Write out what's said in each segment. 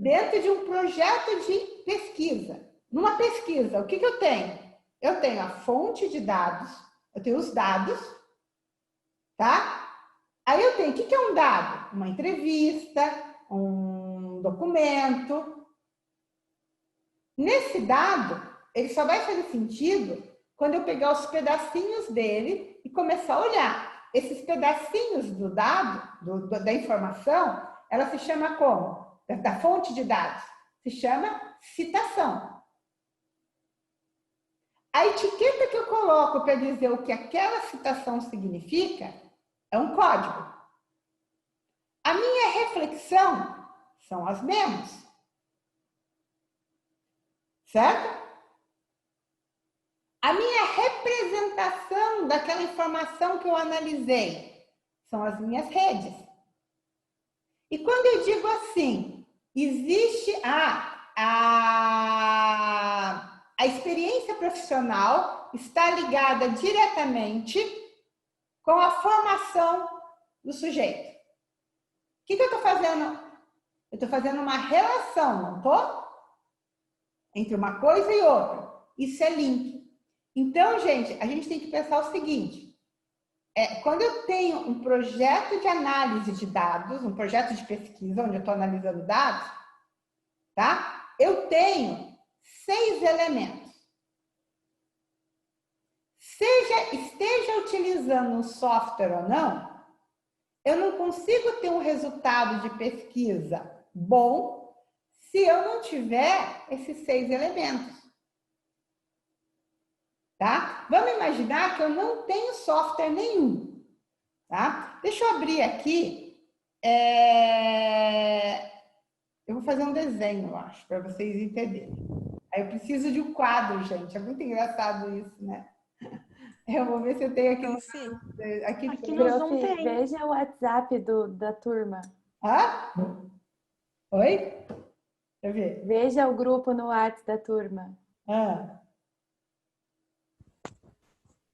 dentro de um projeto de pesquisa. Numa pesquisa, o que eu tenho? Eu tenho a fonte de dados, eu tenho os dados, tá? Aí eu tenho, o que é um dado? Uma entrevista, um documento. Nesse dado, ele só vai fazer sentido quando eu pegar os pedacinhos dele e começar a olhar. Esses pedacinhos do dado, da informação, ela se chama como? Da fonte de dados. Se chama citação. A etiqueta que eu coloco para dizer o que aquela citação significa é um código. A minha reflexão são as mesmas. Certo? A minha representação daquela informação que eu analisei são as minhas redes. E quando eu digo assim, existe a experiência profissional está ligada diretamente com a formação do sujeito. O que eu estou fazendo? Eu estou fazendo uma relação, não estou? Entre uma coisa e outra. Isso é link. Então, gente, a gente tem que pensar o seguinte. Quando eu tenho um projeto de análise de dados, um projeto de pesquisa, onde eu estou analisando dados, tá? Eu tenho 6 elementos. Esteja utilizando um software ou não, eu não consigo ter um resultado de pesquisa bom se eu não tiver esses 6 elementos. Tá? Vamos imaginar que eu não tenho software nenhum. Tá? Deixa eu abrir aqui. Eu vou fazer um desenho, eu acho, para vocês entenderem. Aí eu preciso de um quadro, gente. É muito engraçado isso, né? Eu vou ver se eu tenho aqui. Aqui nós não tem. Veja o WhatsApp da turma. Ah? Oi? Deixa eu ver. Veja o grupo no WhatsApp da turma.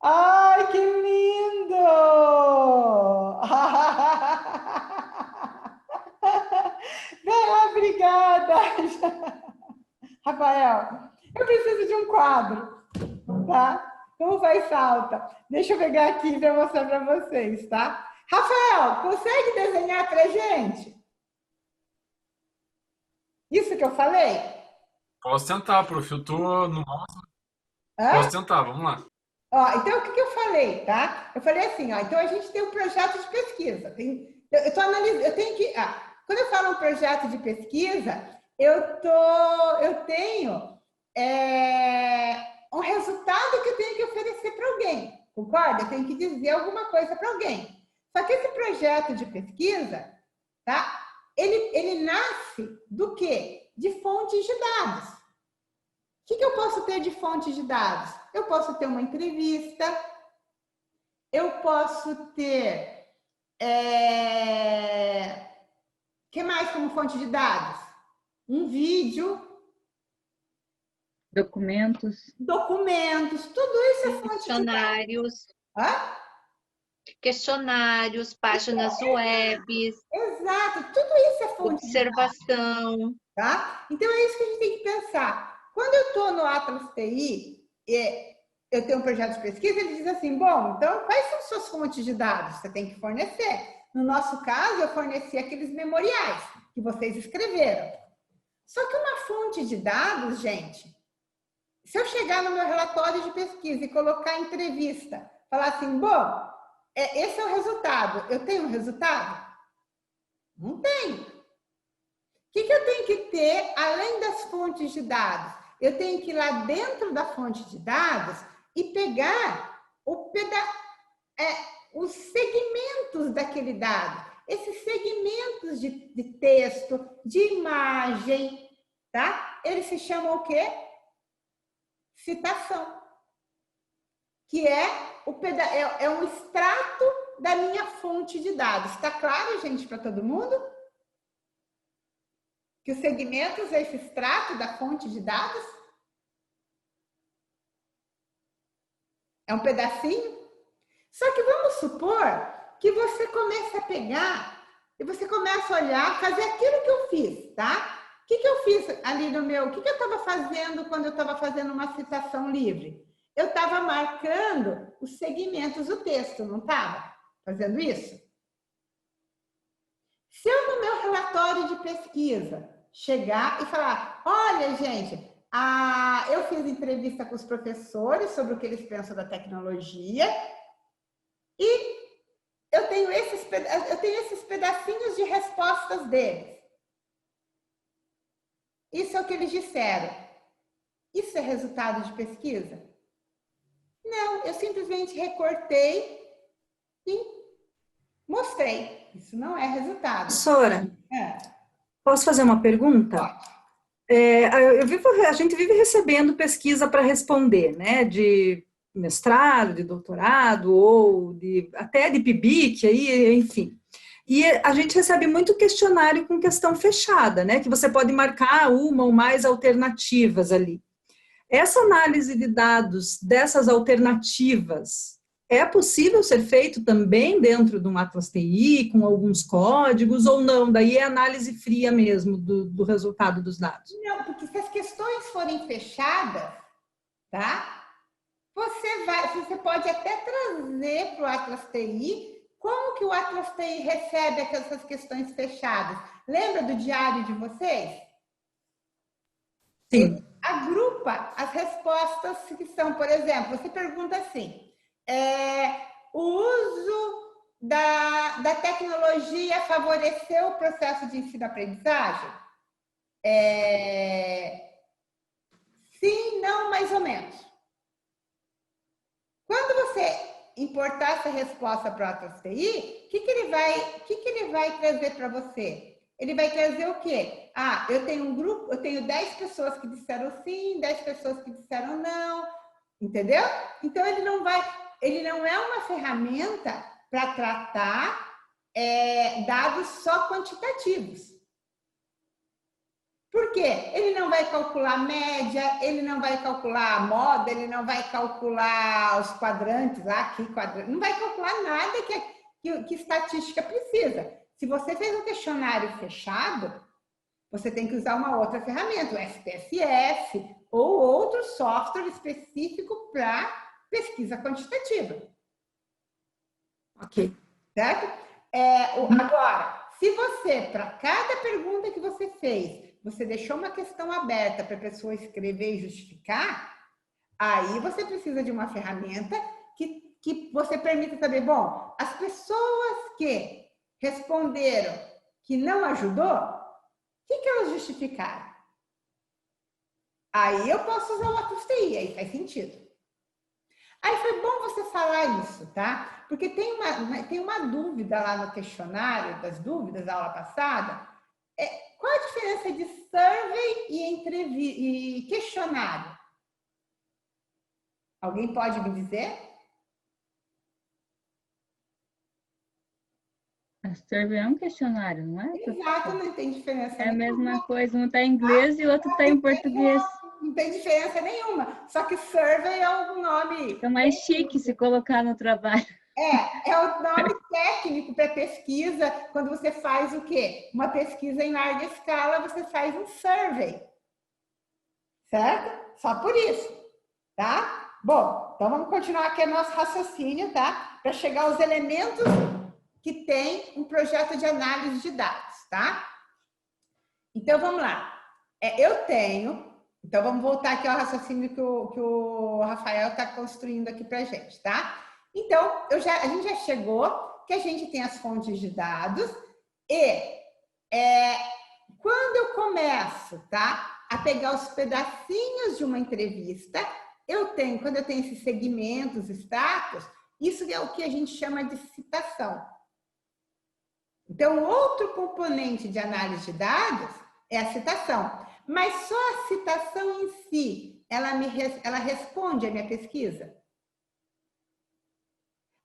Ai, que lindo! Obrigada! Rafael, eu preciso de um quadro, tá? Como faz falta? Deixa eu pegar aqui para mostrar para vocês, tá? Rafael, consegue desenhar para gente? Isso que eu falei? Posso tentar, prof. Eu tô no mouse. Posso tentar, vamos lá. Ó, então, o que eu falei, tá? Eu falei assim, ó, então a gente tem um projeto de pesquisa. Eu tô analisando, eu tenho que... quando eu falo um projeto de pesquisa, eu tenho um resultado que eu tenho que oferecer para alguém, concorda? Eu tenho que dizer alguma coisa para alguém. Só que esse projeto de pesquisa, tá? Ele nasce do quê? De fontes de dados. O que eu posso ter de fonte de dados? Eu posso ter uma entrevista, eu posso ter... O que mais como fonte de dados? Um vídeo. Documentos. Documentos, tudo isso é fonte de dados. Questionários, páginas web. Exato, tudo isso é fonte observação. De dados, tá? Então é isso que a gente tem que pensar. Quando eu estou no Atlas TI, eu tenho um projeto de pesquisa, ele diz assim, bom, então quais são suas fontes de dados? Você tem que fornecer. No nosso caso, eu forneci aqueles memoriais que vocês escreveram. Só que uma fonte de dados, gente, se eu chegar no meu relatório de pesquisa e colocar entrevista, falar assim, bom, esse é o resultado, eu tenho um resultado? Não tenho. O que eu tenho que ter além das fontes de dados? Eu tenho que ir lá dentro da fonte de dados e pegar os segmentos daquele dado. Esses segmentos de texto, de imagem, tá? Eles se chamam o quê? Citação. Que é um extrato da minha fonte de dados. Está claro, gente, para todo mundo? Que os segmentos é esse extrato da fonte de dados? É um pedacinho? Só que vamos supor que você comece a pegar e você começa a olhar, fazer aquilo que eu fiz, tá? O que eu fiz ali no meu... O que eu estava fazendo quando eu estava fazendo uma citação livre? Eu estava marcando os segmentos do texto, não estava fazendo isso? Se eu, no meu relatório de pesquisa, chegar e falar, olha, gente, eu fiz entrevista com os professores sobre o que eles pensam da tecnologia e eu tenho esses pedacinhos de respostas deles. Isso é o que eles disseram. Isso é resultado de pesquisa? Não, eu simplesmente recortei e mostrei. Isso não é resultado. Professora, posso fazer uma pergunta? Pode. A gente vive recebendo pesquisa para responder, né? De mestrado, de doutorado, ou até de PIBIC, aí, enfim. E a gente recebe muito questionário com questão fechada, né? Que você pode marcar uma ou mais alternativas ali. Essa análise de dados dessas alternativas é possível ser feito também dentro de um Atlas TI, com alguns códigos, ou não? Daí é análise fria mesmo do resultado dos dados. Não, porque se as questões forem fechadas, tá? Você pode até trazer para o Atlas TI como que o Atlas TI recebe essas questões fechadas. Lembra do diário de vocês? Sim. Ele agrupa as respostas que são, por exemplo, você pergunta assim, o uso da tecnologia favoreceu o processo de ensino-aprendizagem? Sim, não, mais ou menos. Quando você importar essa resposta para o Atlas TI, o que ele vai trazer para você? Ele vai trazer o quê? Eu tenho um grupo, eu tenho 10 pessoas que disseram sim, 10 pessoas que disseram não, entendeu? Então, ele não é uma ferramenta para tratar dados só quantitativos. Por quê? Ele não vai calcular média, ele não vai calcular a moda, ele não vai calcular os quadrantes lá, não vai calcular nada que estatística precisa. Se você fez um questionário fechado, você tem que usar uma outra ferramenta, o SPSS ou outro software específico para pesquisa quantitativa. Ok. Certo? Agora, se você, para cada pergunta que você fez, você deixou uma questão aberta para a pessoa escrever e justificar, aí você precisa de uma ferramenta que você permita saber, bom, as pessoas que responderam que não ajudou, o que elas justificaram? Aí eu posso usar o Atlas TI, aí faz sentido. Aí foi bom você falar isso, tá? Porque tem uma dúvida lá no questionário das dúvidas da aula passada. Qual a diferença de survey e questionário? Alguém pode me dizer? A survey é um questionário, não é? Exato, não tem diferença nenhuma. É a mesma coisa, um está em inglês e o outro está em português. Não tem diferença nenhuma. Só que survey é um nome... É mais chique se colocar no trabalho. É o nome técnico para pesquisa, quando você faz o quê? Uma pesquisa em larga escala, você faz um survey. Certo? Só por isso, tá? Bom, então vamos continuar aqui o nosso raciocínio, tá? Para chegar aos elementos que tem um projeto de análise de dados, tá? Então, vamos lá. Então, vamos voltar aqui ao raciocínio que o Rafael está construindo aqui para a gente, tá? Então, a gente já chegou que a gente tem as fontes de dados e quando eu começo, tá, a pegar os pedacinhos de uma entrevista, quando eu tenho esses segmentos, status, isso é o que a gente chama de citação. Então, outro componente de análise de dados é a citação. Mas só a citação em si, ela responde à minha pesquisa?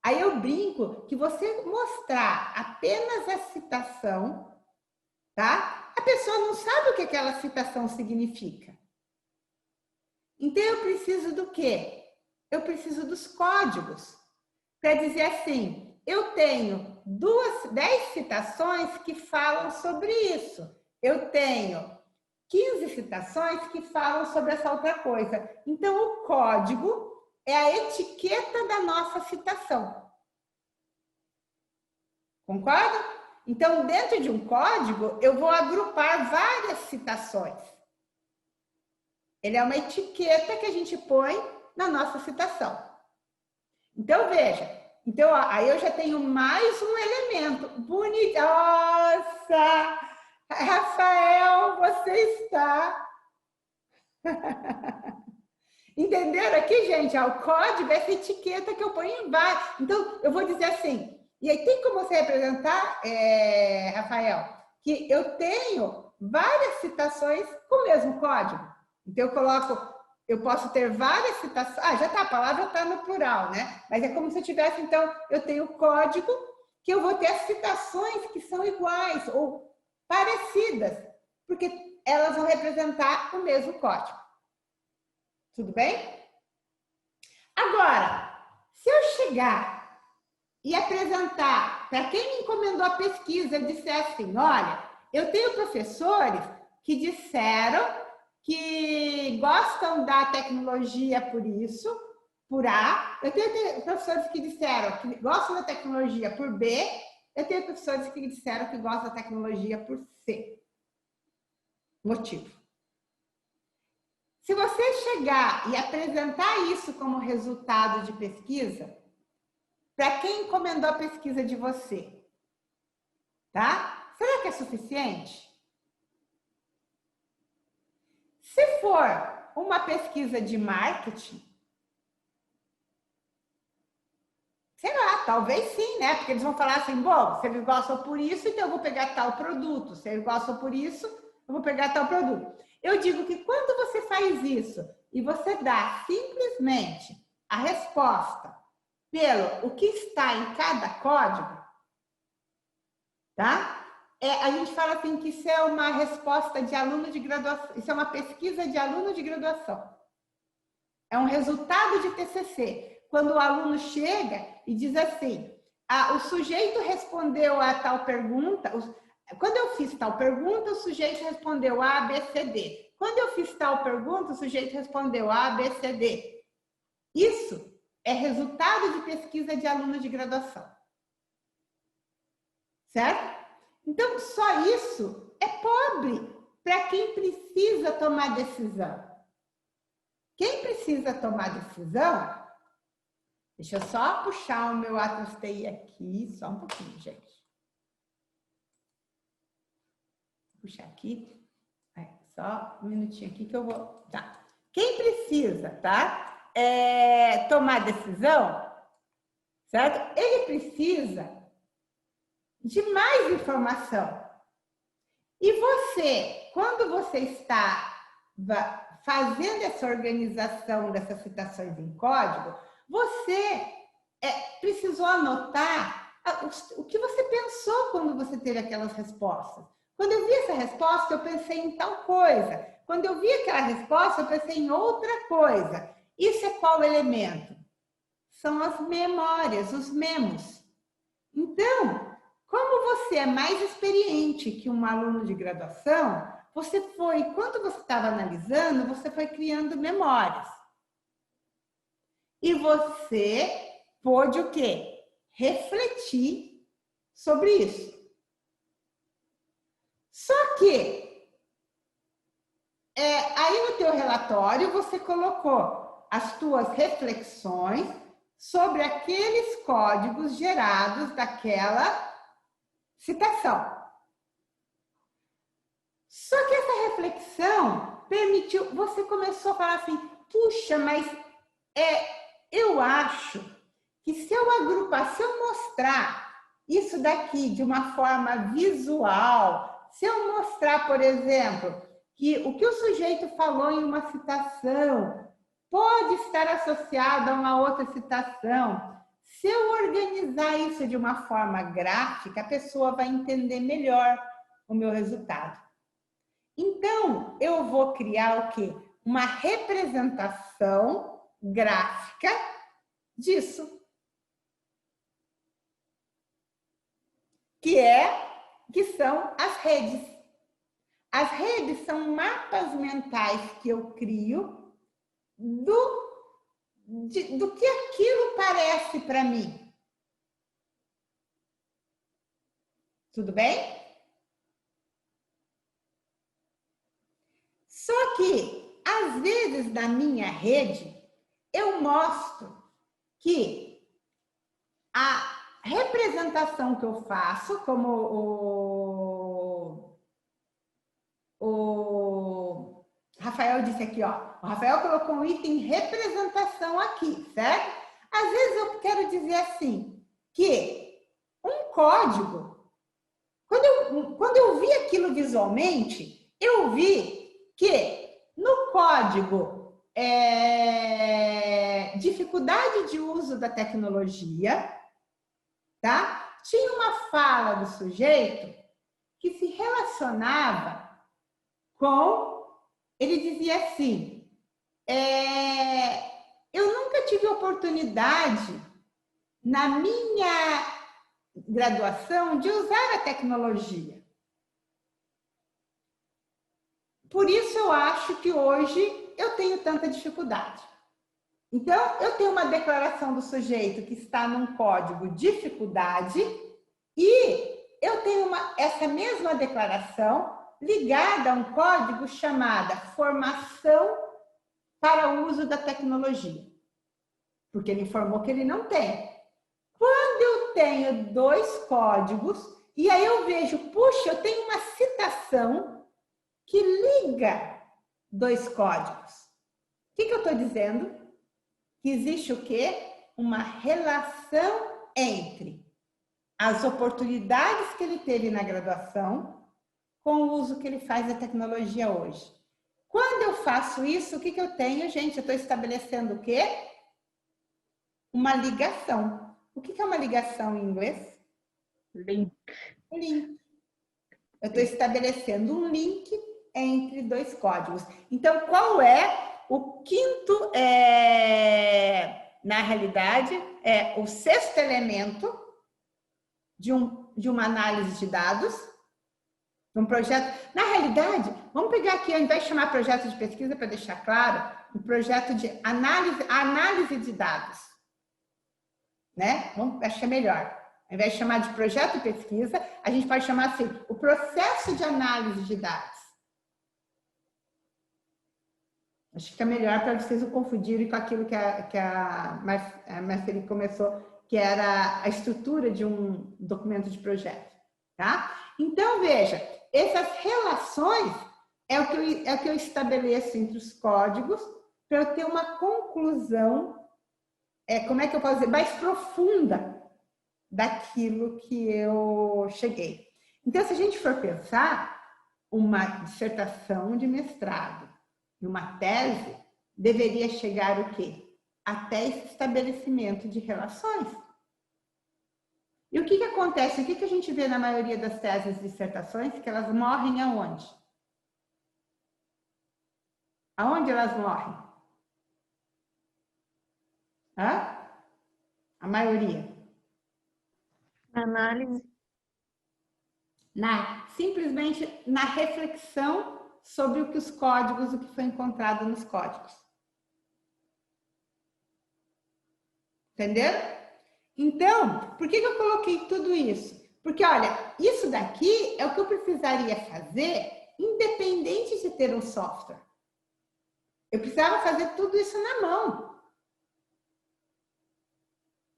Aí eu brinco que você mostrar apenas a citação, tá? A pessoa não sabe o que aquela citação significa. Então, eu preciso do quê? Eu preciso dos códigos. Para dizer assim, eu tenho 10 citações que falam sobre isso. Eu tenho 15 citações que falam sobre essa outra coisa. Então, o código é a etiqueta da nossa citação. Concorda? Então, dentro de um código, eu vou agrupar várias citações. Ele é uma etiqueta que a gente põe na nossa citação. Então, veja. Então, ó, aí eu já tenho mais um elemento. Bonito. Nossa! Rafael, você está... Entenderam aqui, gente? O código é essa etiqueta que eu ponho embaixo. Então, eu vou dizer assim... E aí tem como você representar, Rafael, que eu tenho várias citações com o mesmo código. Então, eu posso ter várias citações. Ah, já está, a palavra está no plural, né? Mas é como se eu tivesse, então, eu tenho o código que eu vou ter as citações que são iguais ou parecidas, porque elas vão representar o mesmo código. Tudo bem? Agora, se eu chegar e apresentar para quem me encomendou a pesquisa, eu disser assim, olha, eu tenho professores que disseram que gostam da tecnologia por isso, por A, eu tenho professores que disseram que gostam da tecnologia por B, eu tenho professores que disseram que gostam da tecnologia por C. Motivo. Se você chegar e apresentar isso como resultado de pesquisa, para quem encomendou a pesquisa de você, tá? Será que é suficiente? Se for uma pesquisa de marketing, sei lá, talvez sim, né? Porque eles vão falar assim, bom, se eles gostam por isso, então eu vou pegar tal produto. Se eles gostam por isso, eu vou pegar tal produto. Eu digo que quando você faz isso e você dá simplesmente a resposta pelo o que está em cada código, tá? A gente fala assim que isso é uma resposta de aluno de graduação, isso é uma pesquisa de aluno de graduação. É um resultado de TCC. Quando o aluno chega e diz assim, o sujeito respondeu a tal pergunta, quando eu fiz tal pergunta, o sujeito respondeu A, B, C, D. Quando eu fiz tal pergunta, o sujeito respondeu A, B, C, D. Isso é resultado de pesquisa de aluno de graduação. Certo? Então, só isso é pobre para quem precisa tomar decisão. Quem precisa tomar decisão, deixa eu só puxar o meu Atlas TI aqui, só um pouquinho, gente. Vou puxar aqui. Só um minutinho aqui que eu vou... Tá. Quem precisa, tá? Tomar decisão, certo? Ele precisa de mais informação. E você, quando você está fazendo essa organização dessas citações em código, você precisou anotar o que você pensou quando você teve aquelas respostas. Quando eu vi essa resposta, eu pensei em tal coisa. Quando eu vi aquela resposta, eu pensei em outra coisa. Isso é qual elemento? São as memórias, os memos. Então, como você é mais experiente que um aluno de graduação, quando você estava analisando, você foi criando memórias. E você pôde o quê? Refletir sobre isso. Só que, aí no teu relatório, você colocou as tuas reflexões sobre aqueles códigos gerados daquela citação. Só que essa reflexão permitiu, você começou a falar assim, puxa, mas eu acho que se eu mostrar isso daqui de uma forma visual, se eu mostrar, por exemplo, que o que o sujeito falou em uma citação pode estar associado a uma outra citação, se eu organizar isso de uma forma gráfica, a pessoa vai entender melhor o meu resultado. Então, eu vou criar o quê? Uma representação gráfica disso. Que são as redes. As redes são mapas mentais que eu crio do que aquilo parece para mim. Tudo bem? Só que, às vezes, na minha rede, eu mostro que a representação que eu faço, como o Rafael disse aqui, ó. O Rafael colocou um item representação aqui, certo? Às vezes eu quero dizer assim, que um código, quando eu vi aquilo visualmente, eu vi que no código dificuldade de uso da tecnologia, tá? Tinha uma fala do sujeito que se relacionava com, ele dizia assim, eu nunca tive oportunidade na minha graduação de usar a tecnologia. Por isso eu acho que hoje eu tenho tanta dificuldade. Então, eu tenho uma declaração do sujeito que está num código dificuldade e eu tenho essa mesma declaração ligada a um código chamado formação para o uso da tecnologia. Porque ele informou que ele não tem. Quando eu tenho dois códigos, e aí eu vejo, puxa, eu tenho uma citação que liga dois códigos. O que eu estou dizendo? Que existe o quê? Uma relação entre as oportunidades que ele teve na graduação com o uso que ele faz da tecnologia hoje. Quando eu faço isso, o que eu tenho, gente? Eu estou estabelecendo o quê? Uma ligação. O que é uma ligação em inglês? Link. Link. Eu estou estabelecendo um link entre dois códigos. Então, qual é o quinto, na realidade, o sexto elemento de uma análise de dados, um projeto. Na realidade, vamos pegar aqui, ao invés de chamar projeto de pesquisa, para deixar claro, um projeto de análise de dados. Né? Acho que é melhor. Ao invés de chamar de projeto de pesquisa, a gente pode chamar assim, o processo de análise de dados. Acho que é melhor para vocês não confundirem com aquilo que a Marceli começou, que era a estrutura de um documento de projeto. Tá? Então, veja, essas relações é o que eu estabeleço entre os códigos para eu ter uma conclusão, como é que eu posso dizer, mais profunda daquilo que eu cheguei. Então, se a gente for pensar, uma dissertação de mestrado e uma tese deveria chegar o quê? Até esse estabelecimento de relações. E o que acontece? O que a gente vê na maioria das teses e dissertações? Que elas morrem aonde? Aonde elas morrem? Hã? A maioria. Análise. Simplesmente na reflexão sobre o que os códigos, o que foi encontrado nos códigos. Entenderam? Então, por que eu coloquei tudo isso? Porque, olha, isso daqui é o que eu precisaria fazer independente de ter um software. Eu precisava fazer tudo isso na mão.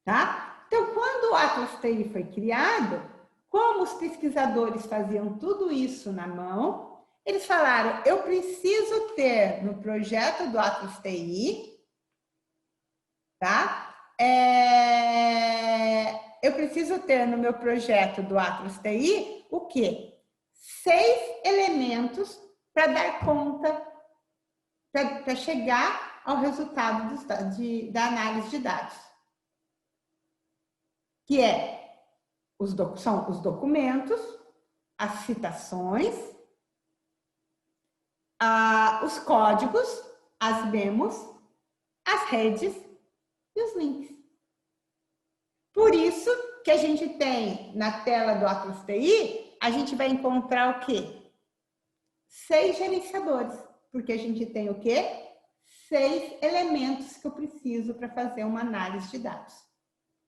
Tá? Então, quando o Atlas TI foi criado, como os pesquisadores faziam tudo isso na mão, eles falaram, eu preciso ter no projeto do Atlas TI, tá? Eu preciso ter no meu projeto do Atlas TI o quê? 6 elementos para dar conta, para chegar ao resultado da análise de dados. Que são os documentos, as citações, os códigos, as memos, as redes e os links. Por isso que a gente tem na tela do Atlas TI, a gente vai encontrar o quê? 6 gerenciadores, porque a gente tem o quê? 6 elementos que eu preciso para fazer uma análise de dados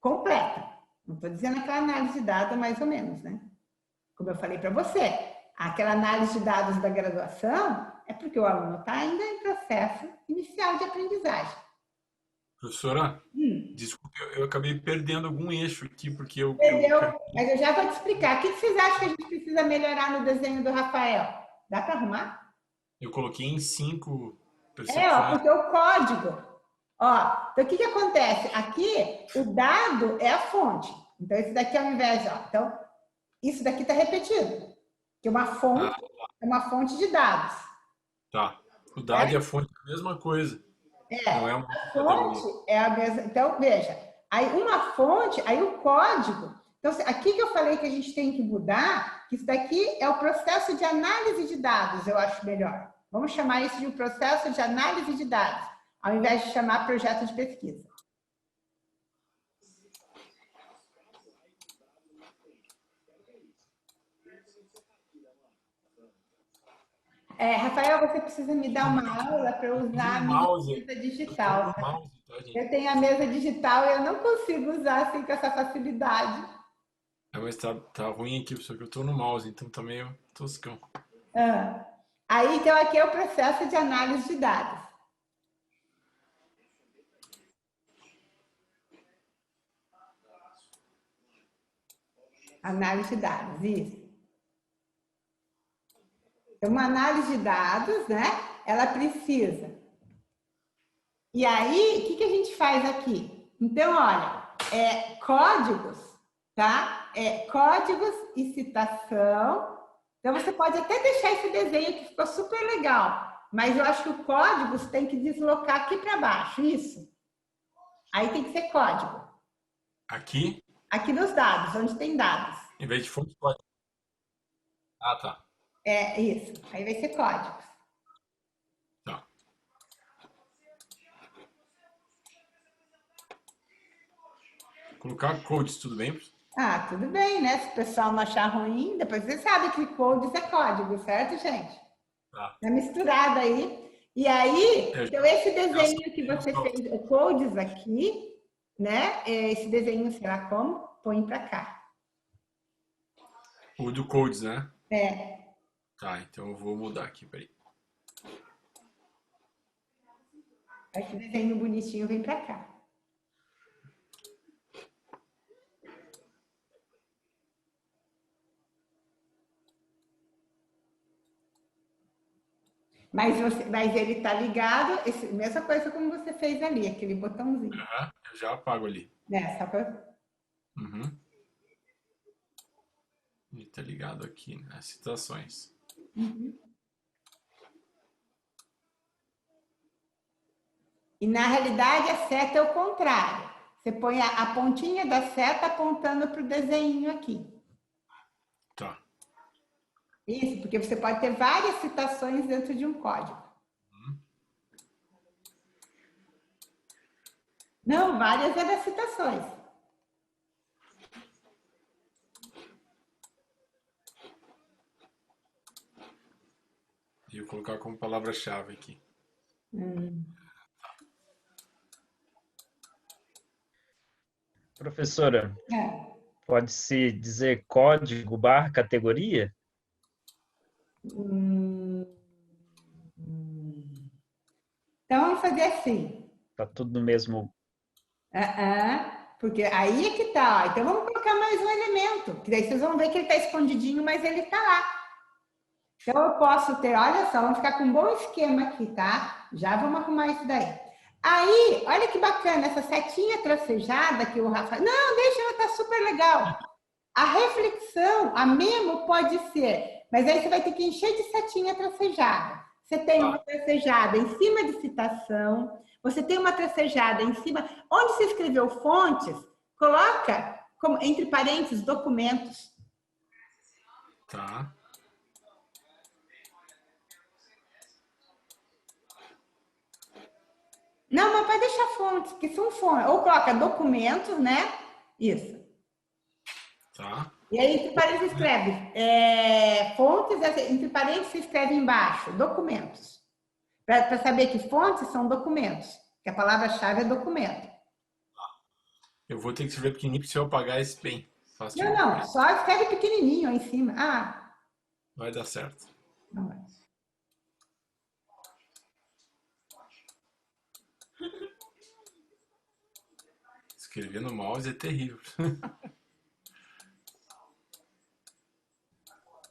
completa. Não estou dizendo aquela análise de dados mais ou menos, né? Como eu falei para você, aquela análise de dados da graduação é porque o aluno está ainda em processo inicial de aprendizagem. Professora, desculpe, eu acabei perdendo algum eixo aqui, porque Entendeu? Mas eu já vou te explicar. O que vocês acham que a gente precisa melhorar no desenho do Rafael? Dá para arrumar? Eu coloquei em 5 Ó, percepções. porque o código. Ó, então o que acontece? Aqui, o dado é a fonte. Então, esse daqui ao invés, ó. Então, isso daqui está repetido. Que uma fonte é uma fonte de dados. Tá. O dado e a fonte é a mesma coisa. Não é uma Fonte é a mesma. Então, veja, aí uma fonte, aí o código. Então, aqui que eu falei que a gente tem que mudar, que isso daqui é o processo de análise de dados, eu acho melhor. Vamos chamar isso de um processo de análise de dados, ao invés de chamar projeto de pesquisa. Rafael, você precisa me dar uma aula para eu usar a minha mesa digital. Eu tenho a mesa digital e eu não consigo usar assim com essa facilidade. Mas tá ruim aqui, professor, que eu tô no mouse, então tá meio toscão. Aí, então, aqui é o processo de análise de dados. Análise de dados, isso. Uma análise de dados, né? Ela precisa. E aí, o que a gente faz aqui? Então, olha, códigos, tá? Códigos e citação. Então, você pode até deixar esse desenho que ficou super legal, mas eu acho que o códigos tem que deslocar aqui para baixo, isso. Aí tem que ser código. Aqui? Aqui nos dados, onde tem dados. Em vez de fonte, código. Ah, tá. Isso. Aí vai ser códigos. Tá. Colocar codes, tudo bem? Tudo bem, né? Se o pessoal não achar ruim, depois você sabe que codes é código, certo, gente? Tá. É misturado aí. E aí, então esse desenho que você fez, o codes aqui, né? Esse desenho, sei lá como, põe para cá. O do codes, né? É. Tá, então eu vou mudar aqui, peraí. Esse desenho bonitinho vem para cá. Mas ele tá ligado, mesma coisa como você fez ali, aquele botãozinho. Eu já apago ali. Só pra... Ele tá ligado aqui, né? Citações. E na realidade a seta é o contrário. Você põe a pontinha da seta apontando para o desenho aqui. Tá. Isso, porque você pode ter várias citações dentro de um código. Não, várias é das citações. E eu vou colocar como palavra-chave aqui. Professora, pode-se dizer código / categoria? Então, vamos fazer assim. Tá tudo no mesmo... Porque aí é que tá. Ó. Então, vamos colocar mais um elemento. Que daí vocês vão ver que ele tá escondidinho, mas ele tá lá. Então, eu posso ter, olha só, vamos ficar com um bom esquema aqui, tá? Já vamos arrumar isso daí. Aí, olha que bacana, essa setinha tracejada que o Rafa... Não, deixa, ela tá super legal. A reflexão, a memo pode ser, mas aí você vai ter que encher de setinha tracejada. Você tem uma tracejada em cima de citação, você tem uma tracejada em cima... Onde você escreveu fontes, coloca, como, entre parênteses, documentos. Tá. Não, mas pode deixar fontes, que são fontes. Ou coloca documentos, né? Isso. Tá. E aí, entre parênteses, escreve fontes, entre parênteses, você escreve embaixo, documentos. Para saber que fontes são documentos, que a palavra-chave é documento. Eu vou ter que escrever pequenininho, se eu apagar esse bem. Fácil. Não, só escreve pequenininho aí em cima. Ah, vai dar certo. não vai. Escrever no mouse é terrível.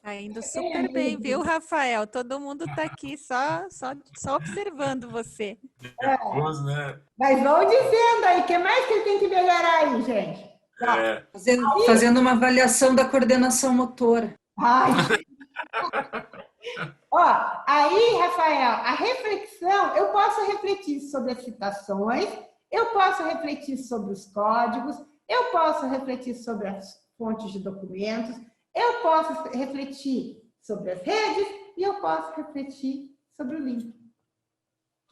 Tá indo super bem, viu, Rafael? Todo mundo tá aqui só observando você. Nervoso, né? Mas vão dizendo aí, o que mais que ele tem que melhorar aí, gente? É. Fazendo uma avaliação da coordenação motora. Ai. Ó, aí, Rafael, a reflexão, eu posso refletir sobre as citações, eu posso refletir sobre os códigos, eu posso refletir sobre as fontes de documentos, eu posso refletir sobre as redes e eu posso refletir sobre o link.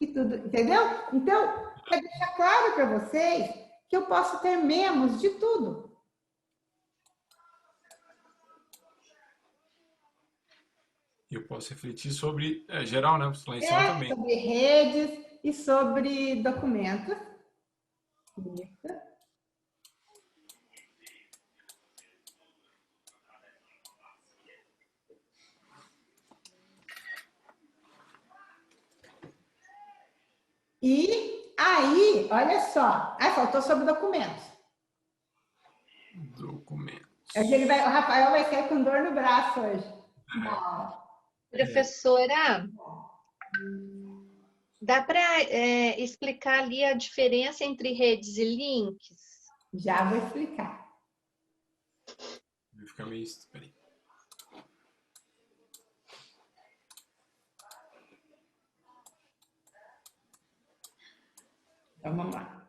E tudo, entendeu? Então, para deixar claro para vocês que eu posso ter memos de tudo. Eu posso refletir sobre, geral, né? Lá em cima também. Sobre redes e sobre documentos. Isso. E aí, olha só. Ah, faltou sobre documentos. Documentos. O Rafael vai sair com dor no braço hoje. Professora, dá para explicar ali a diferença entre redes e links? Já vou explicar. Vai ficar meio... Peraí. Então, vamos lá.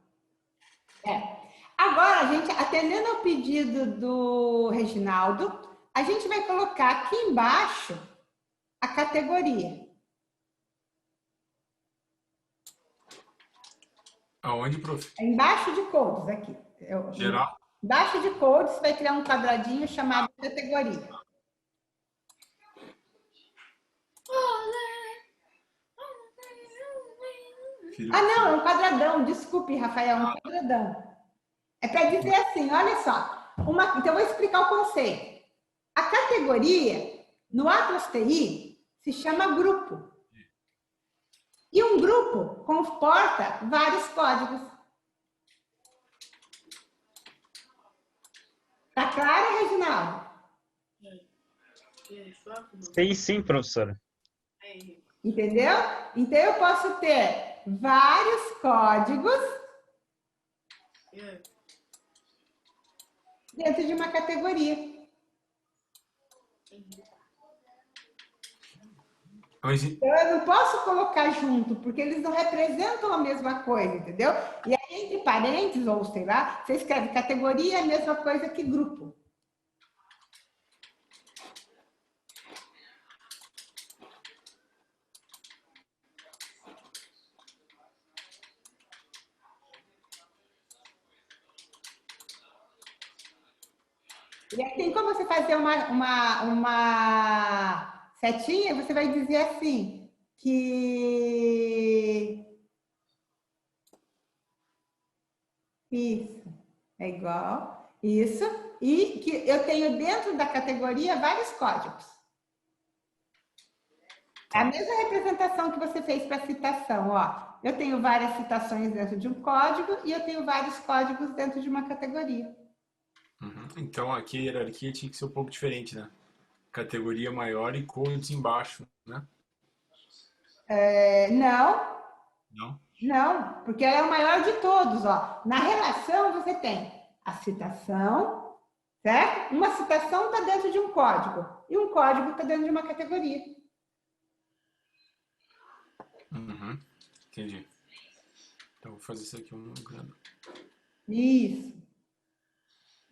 Agora, a gente, atendendo ao pedido do Reginaldo, a gente vai colocar aqui embaixo a categoria. Aonde, prof? Embaixo de codes, aqui. Geral? Embaixo de codes, você vai criar um quadradinho chamado categoria. Ah, não, é um quadradão. Desculpe, Rafael, é um quadradão. É para dizer assim, olha só. Então, eu vou explicar o conceito. A categoria, no Atlas TI, se chama grupo. E um grupo comporta vários códigos. Tá claro, Reginaldo? Sim, professora. Entendeu? Então, eu posso ter vários códigos dentro de uma categoria. Então, eu não posso colocar junto, porque eles não representam a mesma coisa, entendeu? E aí, entre parênteses, ou sei lá, você escreve categoria, é a mesma coisa que grupo. E aí tem como você fazer uma setinha, você vai dizer assim, que isso é igual, isso, e que eu tenho dentro da categoria vários códigos. É a mesma representação que você fez para a citação, ó. Eu tenho várias citações dentro de um código e eu tenho vários códigos dentro de uma categoria. Então, aqui a hierarquia tinha que ser um pouco diferente, né? Categoria maior e codes embaixo, né? Não. Não? Não, porque ela é o maior de todos, ó. Na relação, você tem a citação, certo? Uma citação está dentro de um código e um código está dentro de uma categoria. Entendi. Então, vou fazer isso aqui um grande. Isso.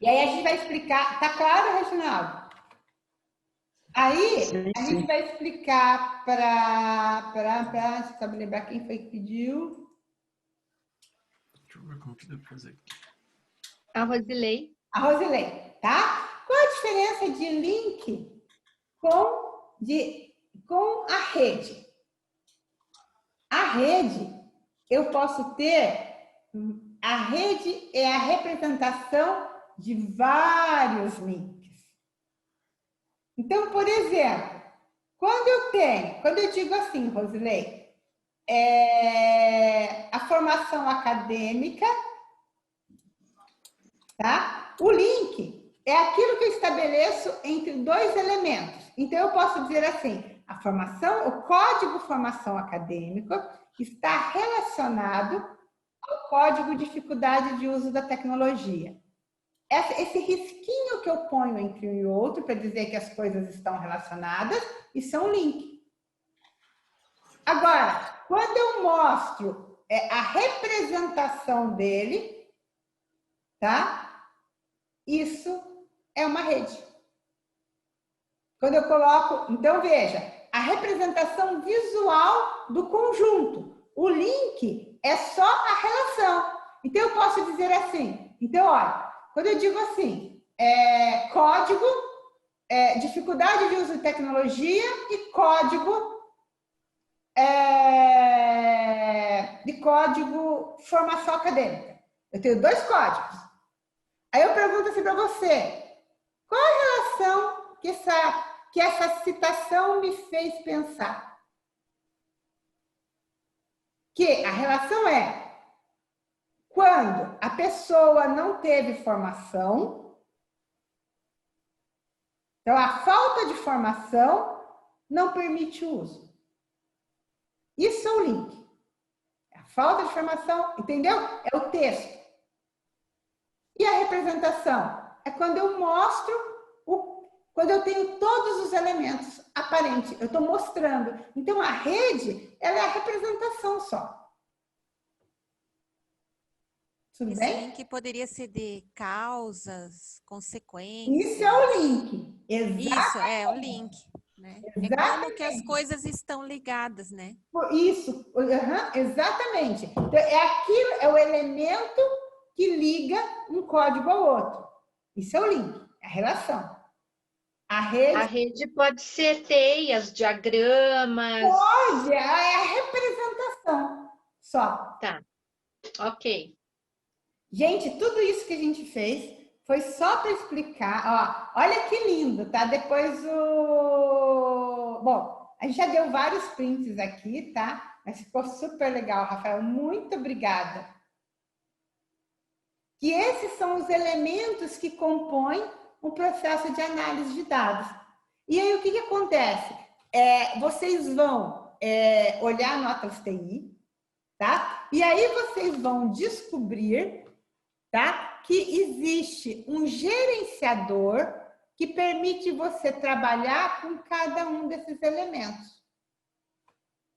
E aí a gente vai explicar. Tá claro, Reginaldo? Aí a gente vai explicar você sabe lembrar quem foi que pediu? Deixa eu ver como que dá pra fazer aqui. A Rosilei. A Rosilei, tá? Qual a diferença de link com a rede? A rede, eu posso ter... A rede é a representação de vários links. Então, por exemplo, quando eu digo assim, Rosilei, a formação acadêmica, tá? O link é aquilo que eu estabeleço entre dois elementos. Então, eu posso dizer assim, o código formação acadêmica está relacionado ao código dificuldade de uso da tecnologia. Esse risquinho que eu ponho entre um e outro para dizer que as coisas estão relacionadas, isso é um link. Agora, quando eu mostro a representação dele, tá? Isso é uma rede. Quando eu coloco... Então, veja, a representação visual do conjunto. O link é só a relação. Então, eu posso dizer assim. Então, olha, quando eu digo assim, código, dificuldade de uso de tecnologia e código formação acadêmica. Eu tenho dois códigos. Aí eu pergunto assim para você, qual a relação que essa citação me fez pensar? Que a relação é quando a pessoa não teve formação, então a falta de formação não permite o uso. Isso é o link. A falta de formação, entendeu? É o texto. E a representação? É quando eu mostro, quando eu tenho todos os elementos aparentes, eu estou mostrando. Então, a rede, ela é a representação só. Tudo bem? Esse link poderia ser de causas, consequências. Isso é o link. Exatamente. Isso, é o link. Né? É como que as coisas estão ligadas, né? Isso, exatamente. Então, é o elemento que liga um código ao outro. Isso é o link, é a relação. A rede pode ser teias, diagramas. Pode, é a representação só. Tá, ok. Gente, tudo isso que a gente fez foi só para explicar. Ó, olha que lindo, tá? Depois Bom, a gente já deu vários prints aqui, tá? Mas ficou super legal, Rafael. Muito obrigada. E esses são os elementos que compõem o processo de análise de dados. E aí, o que acontece? Vocês vão olhar no Atlas TI, tá? E aí, vocês vão descobrir, tá? Que existe um gerenciador que permite você trabalhar com cada um desses elementos.